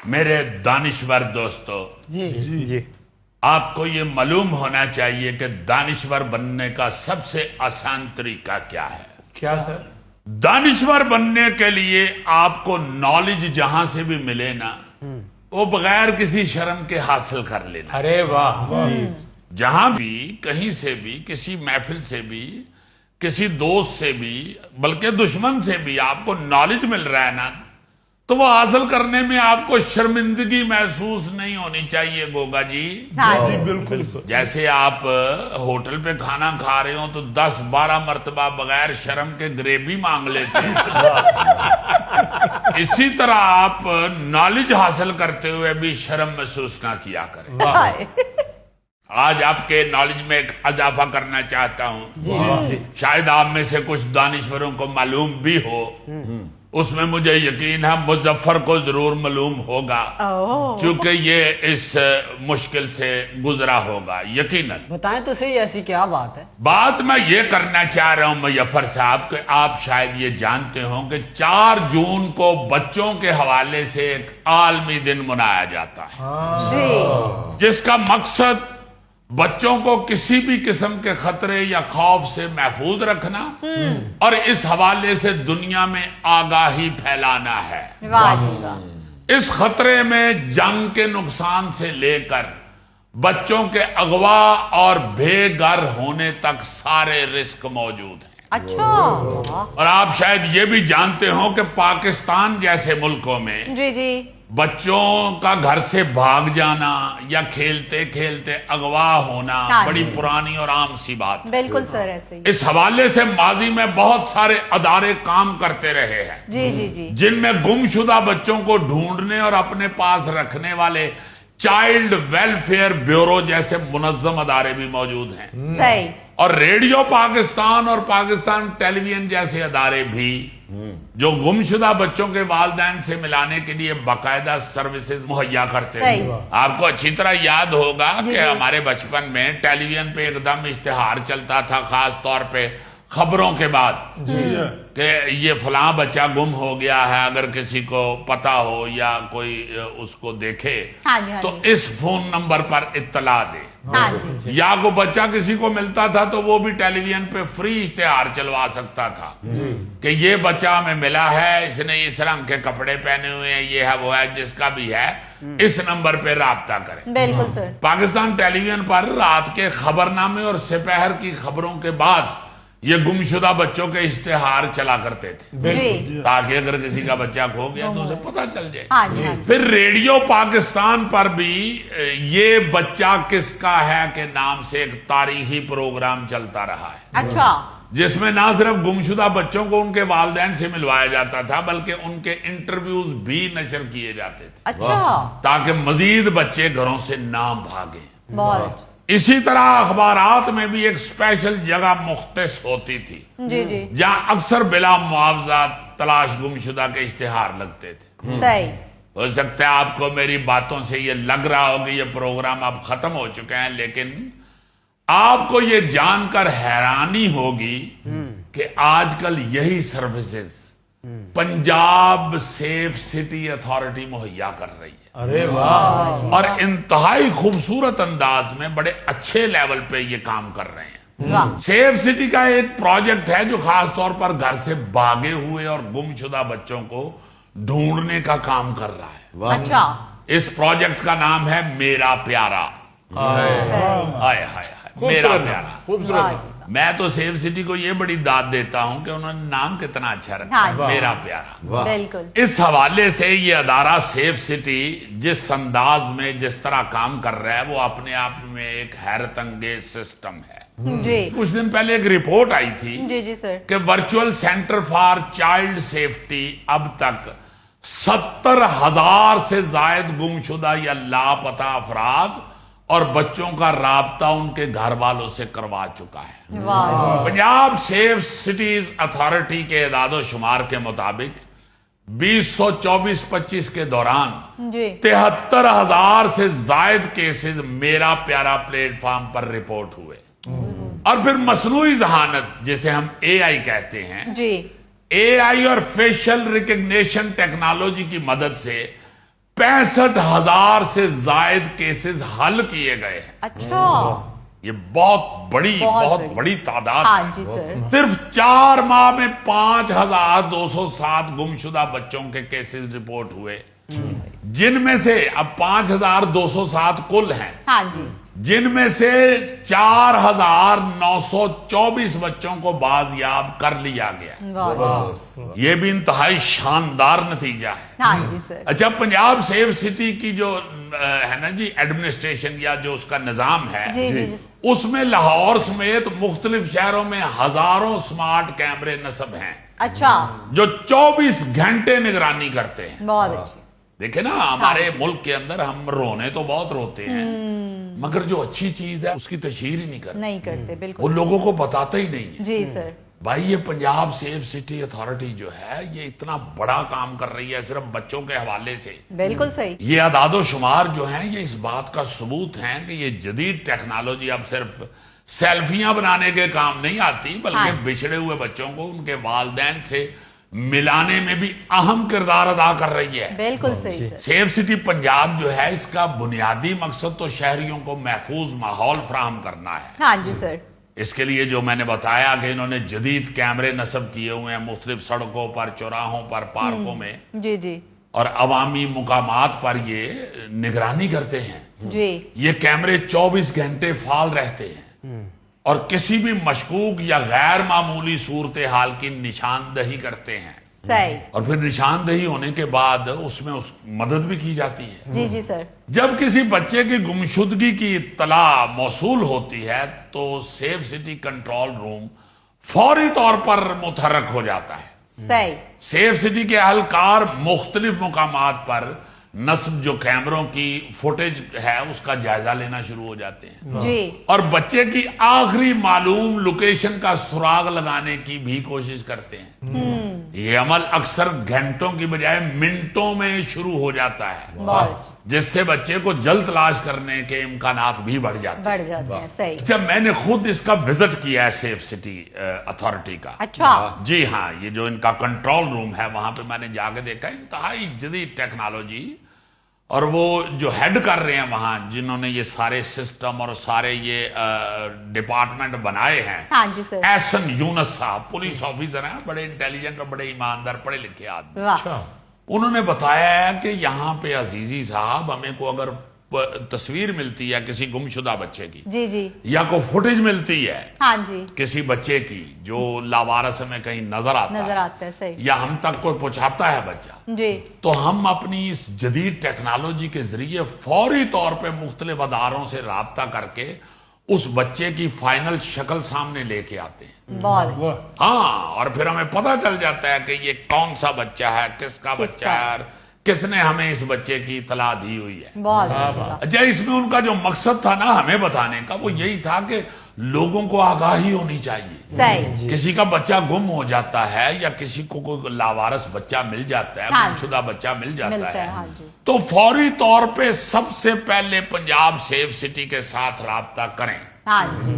میرے دانشور دوستو، جی آپ کو یہ معلوم ہونا چاہیے کہ دانشور بننے کا سب سے آسان طریقہ کیا ہے؟ کیا سر؟ دانشور بننے کے لیے آپ کو نالج جہاں سے بھی ملے نا، وہ بغیر کسی شرم کے حاصل کر لینا۔ ارے واہ، جہاں بھی، کہیں سے بھی، کسی محفل سے بھی، کسی دوست سے بھی، بلکہ دشمن سے بھی آپ کو نالج مل رہا ہے نا، تو وہ حاصل کرنے میں آپ کو شرمندگی محسوس نہیں ہونی چاہیے گوگا جی۔ جی بالکل۔ جیسے آپ ہوٹل پہ کھانا کھا رہے ہوں تو 10-12 مرتبہ بغیر شرم کے گریوی مانگ لیتے ہیں، اسی طرح آپ نالج حاصل کرتے ہوئے بھی شرم محسوس نہ کیا کریں۔ آج آپ کے نالج میں ایک اضافہ کرنا چاہتا ہوں، شاید آپ میں سے کچھ دانشوروں کو معلوم بھی ہو، اس میں مجھے یقین ہے مظفر کو ضرور معلوم ہوگا، چونکہ یہ اس مشکل سے گزرا ہوگا یقیناً۔ بتائیں تو صحیح، ایسی کیا بات ہے؟ بات میں یہ کرنا چاہ رہا ہوں مظفر صاحب کہ آپ شاید یہ جانتے ہوں کہ 4 جون کو بچوں کے حوالے سے ایک عالمی دن منایا جاتا ہے، جس کا مقصد بچوں کو کسی بھی قسم کے خطرے یا خوف سے محفوظ رکھنا اور اس حوالے سے دنیا میں آگاہی پھیلانا ہے۔ اس خطرے میں جنگ کے نقصان سے لے کر بچوں کے اغوا اور بے گھر ہونے تک سارے رسک موجود ہیں۔ اچھا، اور آپ شاید یہ بھی جانتے ہوں کہ پاکستان جیسے ملکوں میں جی بچوں کا گھر سے بھاگ جانا یا کھیلتے کھیلتے اغوا ہونا بڑی پرانی اور عام سی بات ہے۔ بالکل سر، ایسے ہی۔ اس حوالے سے ماضی میں بہت سارے ادارے کام کرتے رہے ہیں، جی جن میں گم شدہ بچوں کو ڈھونڈنے اور اپنے پاس رکھنے والے چائلڈ ویلفیئر بیورو جیسے منظم ادارے بھی موجود ہیں، صحیح۔ اور ریڈیو پاکستان اور پاکستان ٹیلی ویژن جیسے ادارے بھی جو گمشدہ بچوں کے والدین سے ملانے کے لیے باقاعدہ سروسز مہیا کرتے ہیں۔ آپ کو اچھی طرح یاد ہوگا کہ ہمارے بچپن میں ٹیلی ویژن پہ ایک دم اشتہار چلتا تھا، خاص طور پہ خبروں کے بعد، کہ یہ فلاں بچہ گم ہو گیا ہے، اگر کسی کو پتا ہو یا کوئی اس کو دیکھے تو اس فون نمبر پر اطلاع دے۔ یا کوئی بچہ کسی کو ملتا تھا تو وہ بھی ٹیلی ویژن پہ فری اشتہار چلوا سکتا تھا کہ یہ بچہ ہمیں ملا ہے، اس نے اس رنگ کے کپڑے پہنے ہوئے ہیں، یہ ہے وہ ہے، جس کا بھی ہے اس نمبر پہ رابطہ کریں۔ بالکل سر۔ پاکستان ٹیلی ویژن پر رات کے خبرنامے اور سپہر کی خبروں کے بعد یہ گمشدہ بچوں کے اشتہار چلا کرتے تھے، تاکہ اگر کسی کا بچہ کھو گیا تو اسے پتہ چل جائے۔ پھر ریڈیو پاکستان پر بھی یہ بچہ کس کا ہے کے نام سے ایک تاریخی پروگرام چلتا رہا ہے، اچھا، جس میں نہ صرف گمشدہ بچوں کو ان کے والدین سے ملوایا جاتا تھا بلکہ ان کے انٹرویوز بھی نشر کیے جاتے تھے، اچھا، تاکہ مزید بچے گھروں سے نہ بھاگیں۔ بہت اسی طرح اخبارات میں بھی ایک اسپیشل جگہ مختص ہوتی تھی جی جہاں اکثر بلا معاوضہ تلاش گمشدہ کے اشتہار لگتے تھے۔ صحیح۔ ہو سکتا ہے آپ کو میری باتوں سے یہ لگ رہا ہو کہ یہ پروگرام اب ختم ہو چکے ہیں، لیکن آپ کو یہ جان کر حیرانی ہوگی کہ آج کل یہی services Punjab safe city authority مہیا کر رہی ہے۔ ارے واہ، اور انتہائی خوبصورت انداز میں بڑے اچھے لیول پہ یہ کام کر رہے ہیں۔ سیف سٹی کا ایک پروجیکٹ ہے جو خاص طور پر گھر سے بھاگے ہوئے اور گم شدہ بچوں کو ڈھونڈنے کا کام کر رہا ہے۔ اچھا، اس پروجیکٹ کا نام ہے میرا پیارا۔ ہائے ہائے میرا پیارا۔ خوبصورت۔ میں تو سیف سٹی کو یہ بڑی داد دیتا ہوں کہ انہوں نے نام کتنا اچھا رکھا ہے، میرا پیارا۔ بالکل۔ اس حوالے سے یہ ادارہ سیف سٹی جس انداز میں جس طرح کام کر رہا ہے وہ اپنے آپ میں ایک حیرت انگیز سسٹم ہے۔ جی کچھ دن پہلے ایک رپورٹ آئی تھی جی سر، کہ virtual centre for child safety اب تک 70,000 سے زائد گمشدہ یا لاپتہ افراد اور بچوں کا رابطہ ان کے گھر والوں سے کروا چکا ہے۔ پنجاب سیف سٹیز اتھارٹی کے اعداد و شمار کے مطابق 2024-25 کے دوران 73,000 سے زائد کیسز میرا پیارا پلیٹ فارم پر رپورٹ ہوئے۔ اور پھر مصنوعی ذہانت جسے ہم اے آئی کہتے ہیں، جی اے آئی اور فیشل ریکگنیشن ٹیکنالوجی کی مدد سے 65,000 से जायद केसेस हल किए गए हैं। अच्छा ये बहुत बड़ी तादाद हाँ है। जी सर। सिर्फ 4 माह में 5,207 गुमशुदा बच्चों के केसेस रिपोर्ट हुए, जिनमें से अब 5,207 कुल हैं, हाँ जी जिनमें से 4,924 बच्चों को बाजियाब कर लिया गया। वाह ये भी इंतहाई शानदार नतीजा है। हाँ जी सर। अच्छा, पंजाब सेफ सिटी की जो है ना जी एडमिनिस्ट्रेशन या जो उसका निजाम है, जी जी जी उसमें लाहौर समेत मुख्तलिफ शहरों में हजारों स्मार्ट कैमरे नस्ब हैं अच्छा जो 24 घंटे निगरानी करते हैं। बहुत अच्छी देखे ना, हमारे मुल्क के अंदर हम रोने तो बहुत रोते हैं, मगर जो अच्छी चीज है उसकी तशहीर ही नहीं करते, नहीं करते वो बिल्कुल। लोगों को बताता ही नहीं है। जी सर। भाई ये पंजाब सेफ सिटी अथॉरिटी जो है ये इतना बड़ा काम कर रही है सिर्फ बच्चों के हवाले से। बिल्कुल सही। ये अदादो शुमार जो हैं ये इस बात का सबूत हैं कि ये जदीद टेक्नोलॉजी अब सिर्फ सेल्फियां बनाने के काम नहीं आती, बल्कि हाँ। बिछड़े हुए बच्चों को उनके वालिदैन से मिलाने में भी अहम किरदार अदा कर रही है। बिल्कुल सही सर। सेफ सिटी पंजाब जो है इसका बुनियादी मकसद तो शहरियों को महफूज माहौल फराहम करना है। हाँ जी सर। इसके लिए जो मैंने बताया कि इन्होंने जदीद कैमरे नस्ब किए हुए हैं मुख्तलिफ सड़कों पर, चौराहों पर, पार्कों में जी जी और अवामी मुकामात पर ये निगरानी करते हैं। जी ये कैमरे 24 घंटे फाल रहते हैं और किसी भी मशकूक या गैर मामूली सूरत हाल की निशानदही करते हैं, सही। और फिर निशानदही होने के बाद उसमें उस मदद भी की जाती है। जी जी सर। जब किसी बच्चे की गुमशुदगी की इत्तला मौसूल होती है तो सेफ सिटी कंट्रोल रूम फौरी तौर पर मुतहरक हो जाता है। सही। सेफ सिटी के अहलकार मुख्तलिफ मुकामात पर नस्ब जो कैमरों की फुटेज है उसका जायजा लेना शुरू हो जाते हैं जी और बच्चे की आखिरी मालूम लोकेशन का सुराग लगाने की भी कोशिश करते हैं। ये अमल अक्सर घंटों की बजाय मिनटों में शुरू हो जाता है, बहुत जिससे बच्चे को जल्द तलाश करने के इम्कानात भी बढ़ जाते हैं। बढ़ जाते हैं। सही। जब मैंने खुद इसका विजिट किया है सेफ सिटी अथॉरिटी का, अच्छा जी हाँ, ये जो इनका कंट्रोल रूम है वहां पे मैंने जाके देखा, इंतहाई जदीद टेक्नोलॉजी, और वो जो हेड कर रहे हैं वहां जिन्होंने ये सारे सिस्टम और सारे ये डिपार्टमेंट बनाए हैं, हाँ जी सर। एहसन यूनुस साहब पुलिस ऑफिसर हैं, बड़े इंटेलिजेंट और बड़े ईमानदार पढ़े लिखे आदमी। वाह उन्होंने बताया है कि यहाँ पे अजीजी साहब हमें को अगर तस्वीर मिलती है किसी गुमशुदा बच्चे की जी जी या कोई फुटेज मिलती है हाँ जी किसी बच्चे की जो लावारिस में कहीं नजर नजर आता है। सही। या हम तक कोई पहुंचाता है बच्चा, जी तो हम अपनी इस जदीद टेक्नोलॉजी के जरिए फौरी तौर पे मुख्तलिफ अदारों से राब्ता करके उस बच्चे की फाइनल शक्ल सामने लेके आते हैं। बहुत अच्छी। हाँ, और फिर हमें पता चल जाता है कि ये कौन सा बच्चा है, किसका बच्चा है, और किसने हमें इस बच्चे की इतला दी हुई है। बहुत अच्छी बात। अच्छा, इसमें उनका जो मकसद था ना हमें बताने का, वो यही था कि लोगों को आगाही होनी चाहिए। सही। किसी का बच्चा गुम हो जाता है या किसी को कोई लावारिस बच्चा मिल जाता है, हाँ। गुमशुदा बच्चा मिल जाता मिलता है, है, हाँ जी। तो फौरी तौर पे सबसे पहले पंजाब सेफ सिटी के साथ राब्ता करें हाँ जी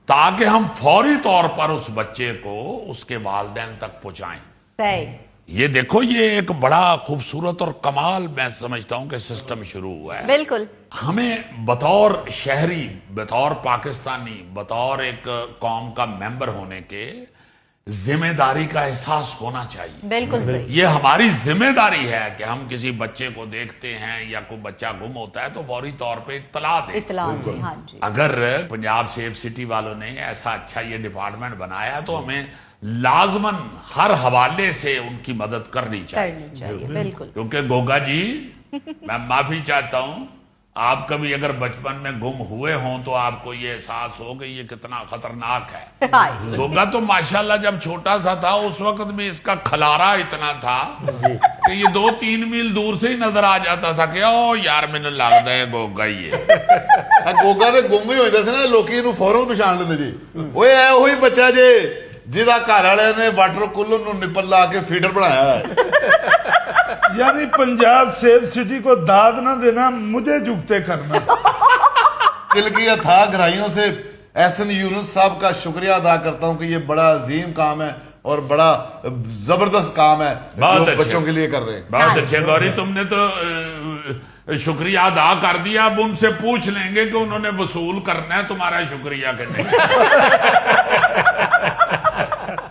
ताकि हम फौरी तौर पर उस बच्चे को उसके वालिदैन तक पहुंचाएं। सही। ये देखो, ये एक बड़ा खूबसूरत और कमाल मैं समझता हूं कि सिस्टम शुरू हुआ है। बिल्कुल। हमें बतौर शहरी, बतौर पाकिस्तानी, बतौर एक कौम का मेंबर होने के जिम्मेदारी का एहसास होना चाहिए। बिल्कुल सही। ये हमारी जिम्मेदारी है कि हम किसी बच्चे को देखते हैं या कोई बच्चा गुम होता है तो फौरी तौर पे इत्तला दें। इतला दें, हाँ जी। अगर पंजाब सेफ सिटी वालों ने ऐसा अच्छा ये डिपार्टमेंट बनाया तो हमें लाजमन हर हवाले से उनकी मदद करनी चाहिए। करनी चाहिए। बिल्कुल। क्योंकि गोगा जी, मैं माफी चाहता हूं, आप कभी अगर बचपन में गुम हुए हों तो आपको ये एहसास हो कि ये कितना खतरनाक है। हाँ। गोगा तो माशाल्लाह जब छोटा सा था उस वक्त भी इसका खलारा इतना था कि ये 2-3 मील दूर से ही नजर आ जाता था कि ओ यार मैंने लगता है गोगा ही है। ਗੋਗਾ ਦੇ ਗੁੰਮ ਹੀ ਹੋਈਦਾ ਸੀ ਨਾ, ਲੋਕੀ ਇਹਨੂੰ ਫੌਰਨ ਪਛਾਣ ਲੈਂਦੇ ਜੀ, ਓਏ ਐ ਉਹੀ ਬੱਚਾ ਜੇ ਜਿਹਦਾ ਘਰ ਵਾਲਿਆਂ ਨੇ ਵਾਟਰ ਕੂਲਰ ਨੂੰ ਨਿਪਲ ਲਾ ਕੇ ਫੀਡਰ ਬਣਾਇਆ ਹੈ। यानी पंजाब सेफ सिटी को दाद ना देना, मुझे जुगते करना। दिल की अथाह गहराइयों से एहसन यूनुस साहब का शुक्रिया अदा करता हूँ कि ये बड़ा अजीम काम है اور بڑا زبردست کام ہے بہت جو اچھے. بچوں کے لیے کر رہے ہیں. بہت اچھے گوری تم نے تو شکریہ ادا کر دیا. اب ان سے پوچھ لیں گے کہ انہوں نے وصول کرنا ہے تمہارا شکریہ کہ نہیں.